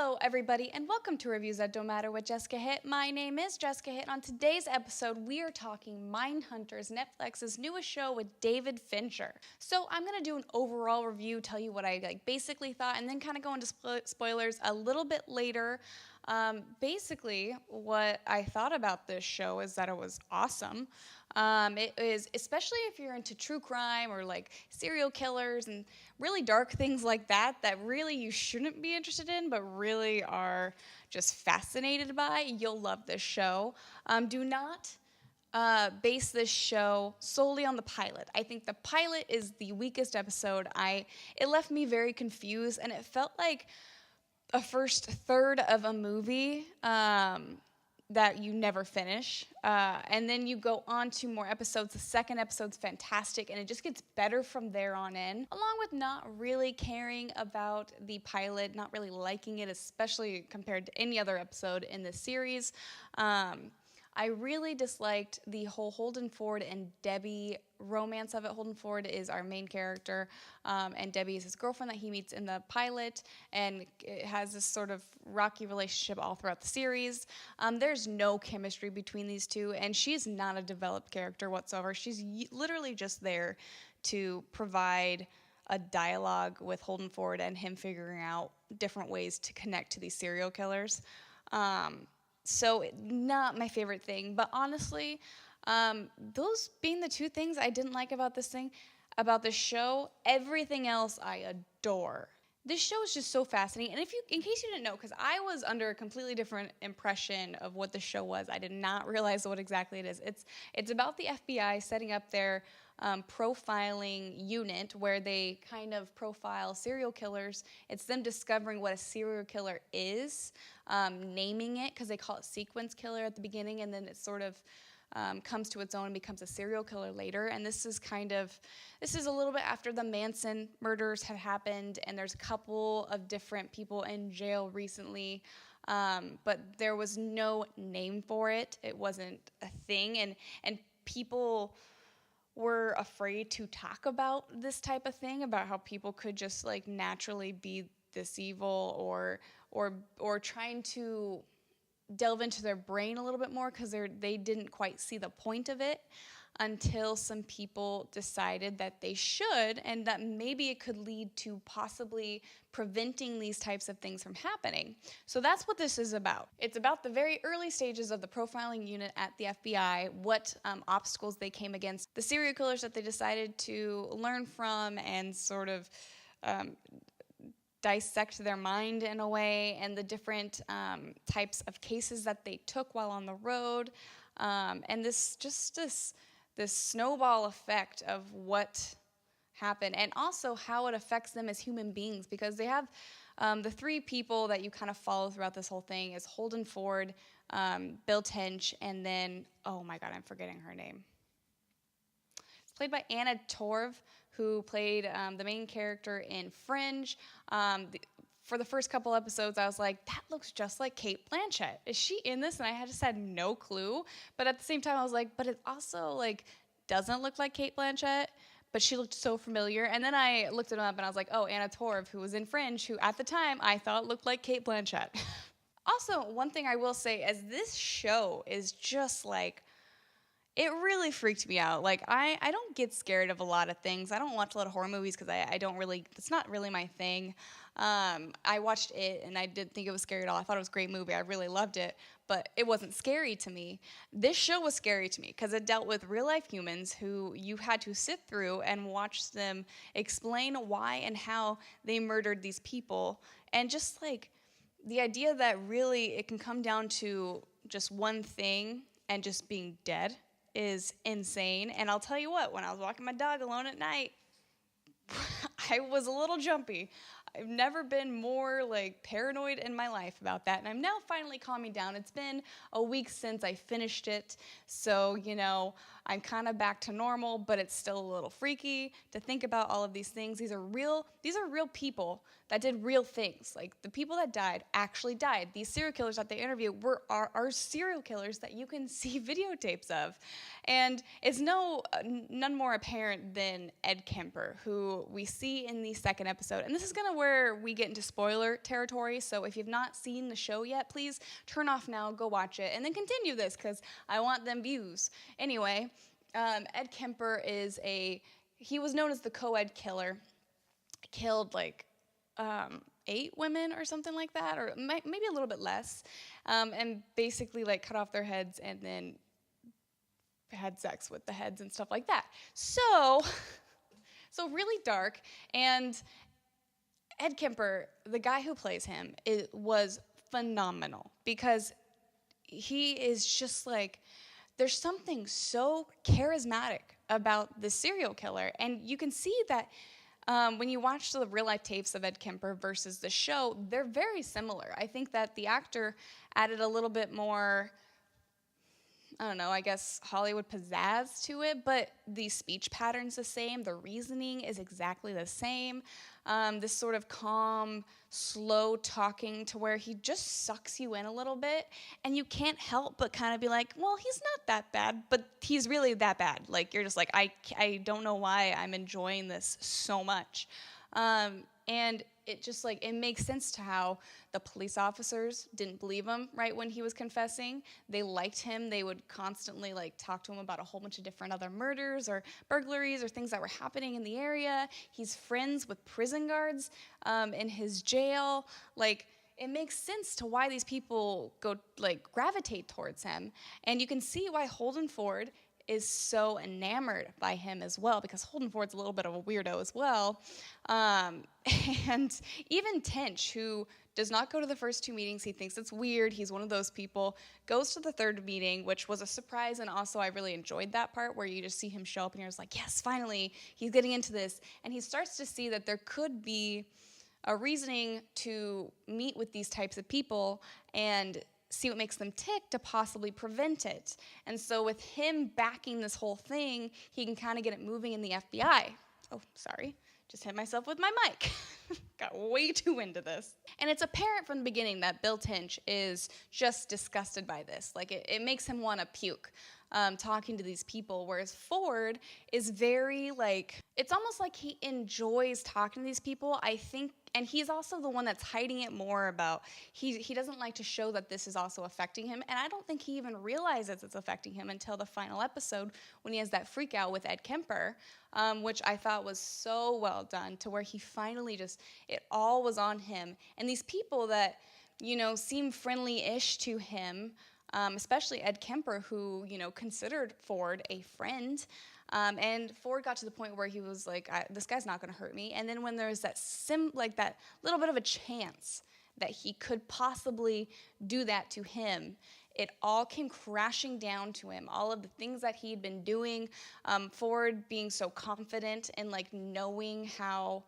Hello, everybody, and welcome to Reviews That Don't Matter with Jessica Hitt. My name is Jessica Hitt. On today's episode, we are talking Mindhunters, Netflix's newest show with David Fincher. So I'm going to do an overall review, tell you what I basically thought, and then kind of go into spoilers a little bit later. Basically, what I thought about this show is that it was awesome. It is, especially if you're into true crime or like serial killers and really dark things like that really you shouldn't be interested in, but really are just fascinated by, you'll love this show. Do not base this show solely on the pilot. I think the pilot is the weakest episode. It left me very confused, and it felt like a first third of a movie that you never finish. And then you go on to more episodes. The second episode's fantastic, and it just gets better from there on in, along with not really caring about the pilot, not really liking it, especially compared to any other episode in this series. I really disliked the whole Holden Ford and Debbie romance of it. Holden Ford is our main character, and Debbie is his girlfriend that he meets in the pilot, and it has this sort of rocky relationship all throughout the series. There's no chemistry between these two, and she's not a developed character whatsoever. She's literally just there to provide a dialogue with Holden Ford and him figuring out different ways to connect to these serial killers. So not my favorite thing, but honestly, those being the two things I didn't like about this show, everything else I adore. This show is just so fascinating, and in case you didn't know, because I was under a completely different impression of what the show was, I did not realize what exactly it is. It's about the FBI setting up their profiling unit where they kind of profile serial killers. It's them discovering what a serial killer is, naming it, because they call it sequence killer at the beginning, and then it sort of comes to its own and becomes a serial killer later. And this is a little bit after the Manson murders had happened, and there's a couple of different people in jail recently, but there was no name for it. It wasn't a thing, and people were afraid to talk about this type of thing, about how people could just like naturally be this evil, or trying to delve into their brain a little bit more, because they didn't quite see the point of it until some people decided that they should, and that maybe it could lead to possibly preventing these types of things from happening. So that's what this is about. It's about the very early stages of the profiling unit at the FBI, what obstacles they came against, the serial killers that they decided to learn from and sort of dissect their mind in a way, and the different types of cases that they took while on the road, and this snowball effect of what happened, and also how it affects them as human beings, because they have the three people that you kind of follow throughout this whole thing is Holden Ford, Bill Tench, and then, oh my God, I'm forgetting her name. It's played by Anna Torv, who played the main character in Fringe. For the first couple episodes, I was like, that looks just like Cate Blanchett. Is she in this? And I just had no clue. But at the same time, I was like, but it also like doesn't look like Cate Blanchett, but she looked so familiar. And then I looked it up, and I was like, oh, Anna Torv, who was in Fringe, who at the time I thought looked like Cate Blanchett. Also, one thing I will say is this show is just like, it really freaked me out. Like, I don't get scared of a lot of things. I don't watch a lot of horror movies because I don't really, it's not really my thing. I watched it, and I didn't think it was scary at all. I thought it was a great movie. I really loved it, but it wasn't scary to me. This show was scary to me because it dealt with real-life humans who you had to sit through and watch them explain why and how they murdered these people. And just, like, the idea that really it can come down to just one thing and just being dead is insane. And I'll tell you what, when I was walking my dog alone at night, I was a little jumpy. I've never been more like paranoid in my life about that, and I'm now finally calming down. It's been a week since I finished it, so I'm kind of back to normal, but it's still a little freaky to think about all of these things. These are real people that did real things. Like, the people that died actually died. These serial killers that they interview are serial killers that you can see videotapes of. And it's none more apparent than Ed Kemper, who we see in the second episode. And this is kind of where we get into spoiler territory, so if you've not seen the show yet, please turn off now, go watch it, and then continue this, because I want them views. Anyway, Ed Kemper he was known as the co-ed killer. Killed like 8 women or something like that, or maybe a little bit less, and basically like cut off their heads and then had sex with the heads and stuff like that. So really dark. And Ed Kemper, the guy who plays him, was phenomenal, because he is just like, there's something so charismatic about the serial killer. And you can see that when you watch the real-life tapes of Ed Kemper versus the show, they're very similar. I think that the actor added a little bit more, I don't know, I guess Hollywood pizzazz to it, but the speech pattern's the same, the reasoning is exactly the same. This sort of calm, slow talking to where he just sucks you in a little bit, and you can't help but kind of be like, well, he's not that bad, but he's really that bad. Like, you're just like, I don't know why I'm enjoying this so much. And it just like, it makes sense to how the police officers didn't believe him right when he was confessing. They liked him. They would constantly like talk to him about a whole bunch of different other murders or burglaries or things that were happening in the area. He's friends with prison guards in his jail. Like, it makes sense to why these people gravitate towards him. And you can see why Holden Ford is so enamored by him as well, because Holden Ford's a little bit of a weirdo as well. And even Tench, who does not go to the first 2 meetings, he thinks it's weird, he's one of those people, goes to the 3rd meeting, which was a surprise, and also I really enjoyed that part where you just see him show up and you're just like, yes, finally, he's getting into this. And he starts to see that there could be a reasoning to meet with these types of people and see what makes them tick to possibly prevent it. And so with him backing this whole thing, he can kind of get it moving in the FBI. Oh, sorry, just hit myself with my mic. Got way too into this. And it's apparent from the beginning that Bill Tench is just disgusted by this. Like, it makes him want to puke talking to these people, whereas Ford is very like, it's almost like he enjoys talking to these people, I think. And he's also the one that's hiding it more about, he doesn't like to show that this is also affecting him. And I don't think he even realizes it's affecting him until the final episode when he has that freak out with Ed Kemper, which I thought was so well done, to where he finally it all was on him. And these people that, seem friendly-ish to him, especially Ed Kemper, who, considered Ford a friend. And Ford got to the point where he was like, this guy's not going to hurt me. And then when there's that that little bit of a chance that he could possibly do that to him, it all came crashing down to him. All of the things that he'd been doing, Ford being so confident and like knowing how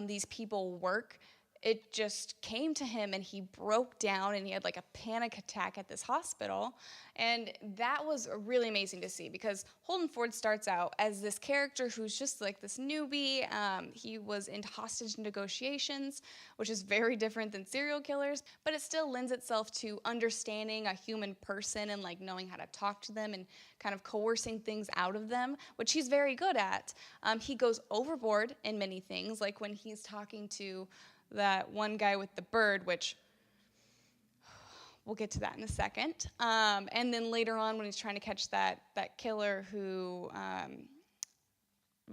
these people work, it just came to him and he broke down and he had like a panic attack at this hospital. And that was really amazing to see, because Holden Ford starts out as this character who's just like this newbie. He was into hostage negotiations, which is very different than serial killers, but it still lends itself to understanding a human person and like knowing how to talk to them and kind of coercing things out of them, which he's very good at. He goes overboard in many things, like when he's talking to that one guy with the bird, which we'll get to that in a second. And then later on when he's trying to catch that killer who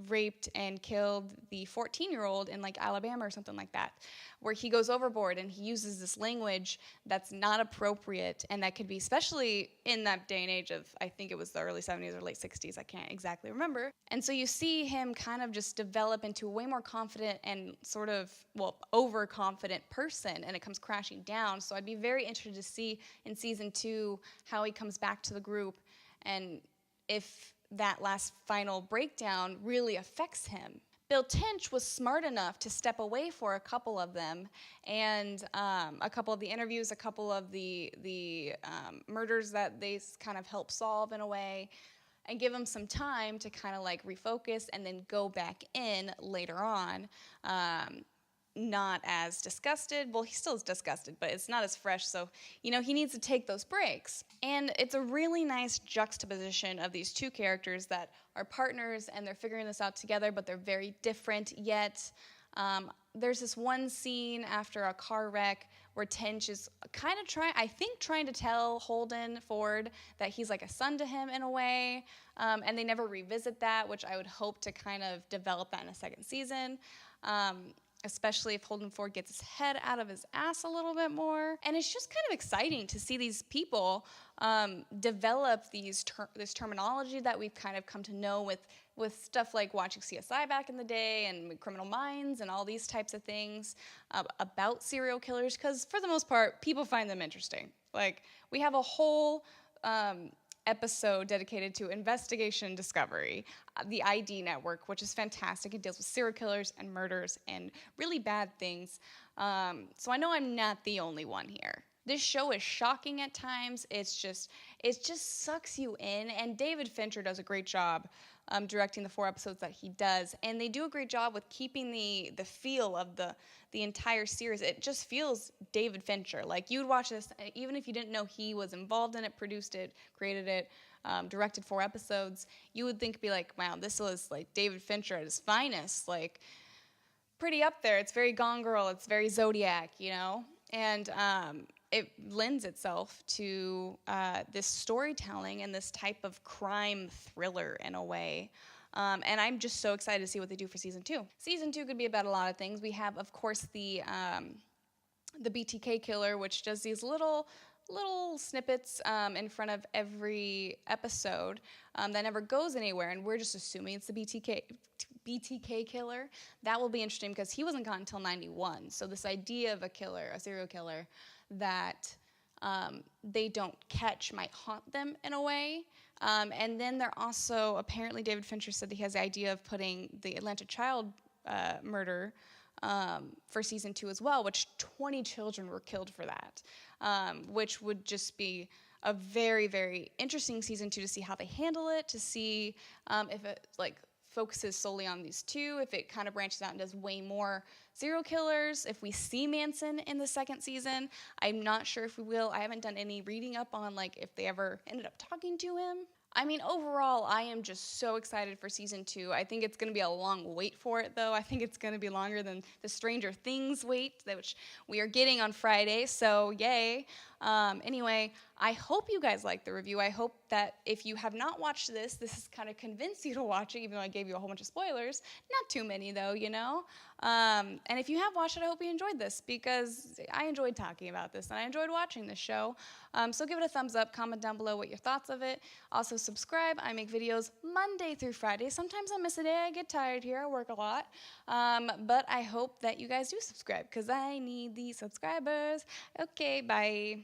raped and killed the 14-year-old in like Alabama or something like that, where he goes overboard and he uses this language that's not appropriate, and that could be, especially in that day and age of, I think it was the early 70s or late 60s, I can't exactly remember. And so you see him kind of just develop into a way more confident and sort of, overconfident person, and it comes crashing down. So I'd be very interested to see in season 2 how he comes back to the group, and if that last final breakdown really affects him. Bill Tench was smart enough to step away for a couple of them, and a couple of the interviews, a couple of the murders that they kind of helped solve in a way. and give him some time to kind of like refocus and then go back in later on. Not as disgusted. Well, he still is disgusted, but it's not as fresh. So, he needs to take those breaks. And it's a really nice juxtaposition of these two characters that are partners and they're figuring this out together, but they're very different yet. There's this one scene after a car wreck where Tench is kind of trying to tell Holden Ford that he's like a son to him in a way, and they never revisit that, which I would hope to kind of develop that in a second season. Especially if Holden Ford gets his head out of his ass a little bit more. And it's just kind of exciting to see these people develop this terminology that we've kind of come to know with stuff like watching CSI back in the day and Criminal Minds and all these types of things about serial killers, because for the most part, people find them interesting. Like, we have a whole episode dedicated to investigation discovery, the ID network, which is fantastic. It deals with serial killers and murders and really bad things. So I know I'm not the only one here. This show is shocking at times. It just sucks you in, and David Fincher does a great job directing the 4 episodes that he does, and they do a great job with keeping the feel of the entire series. It just feels David Fincher. Like, you'd watch this, even if you didn't know he was involved in it, produced it, created it, directed 4 episodes, you would be like, wow, this was like David Fincher at his finest, like pretty up there. It's very Gone Girl, it's very Zodiac, and it lends itself to this storytelling and this type of crime thriller in a way. And I'm just so excited to see what they do for season 2. Season 2 could be about a lot of things. We have, of course, the BTK killer, which does these little snippets in front of every episode that never goes anywhere, and we're just assuming it's the BTK killer. That will be interesting because he wasn't caught until 91. So this idea of a serial killer, that they don't catch might haunt them in a way. And then they're also, apparently David Fincher said that he has the idea of putting the Atlanta child murder for season 2 as well, which 20 children were killed for that, which would just be a very, very interesting season 2 to see how they handle it, to see if it focuses solely on these 2, if it kind of branches out and does way more serial killers, if we see Manson in the 2nd season. I'm not sure if we will. I haven't done any reading up on if they ever ended up talking to him. I mean, overall, I am just so excited for season 2. I think it's going to be a long wait for it, though. I think it's going to be longer than the Stranger Things wait, which we are getting on Friday, so yay. Anyway, I hope you guys liked the review. I hope that if you have not watched this has kind of convinced you to watch it, even though I gave you a whole bunch of spoilers. Not too many, though, And if you have watched it, I hope you enjoyed this, because I enjoyed talking about this, and I enjoyed watching this show. So give it a thumbs up, comment down below what your thoughts of it. Also subscribe. I make videos Monday through Friday. Sometimes I miss a day. I get tired here. I work a lot. But I hope that you guys do subscribe, because I need the subscribers. Okay, bye.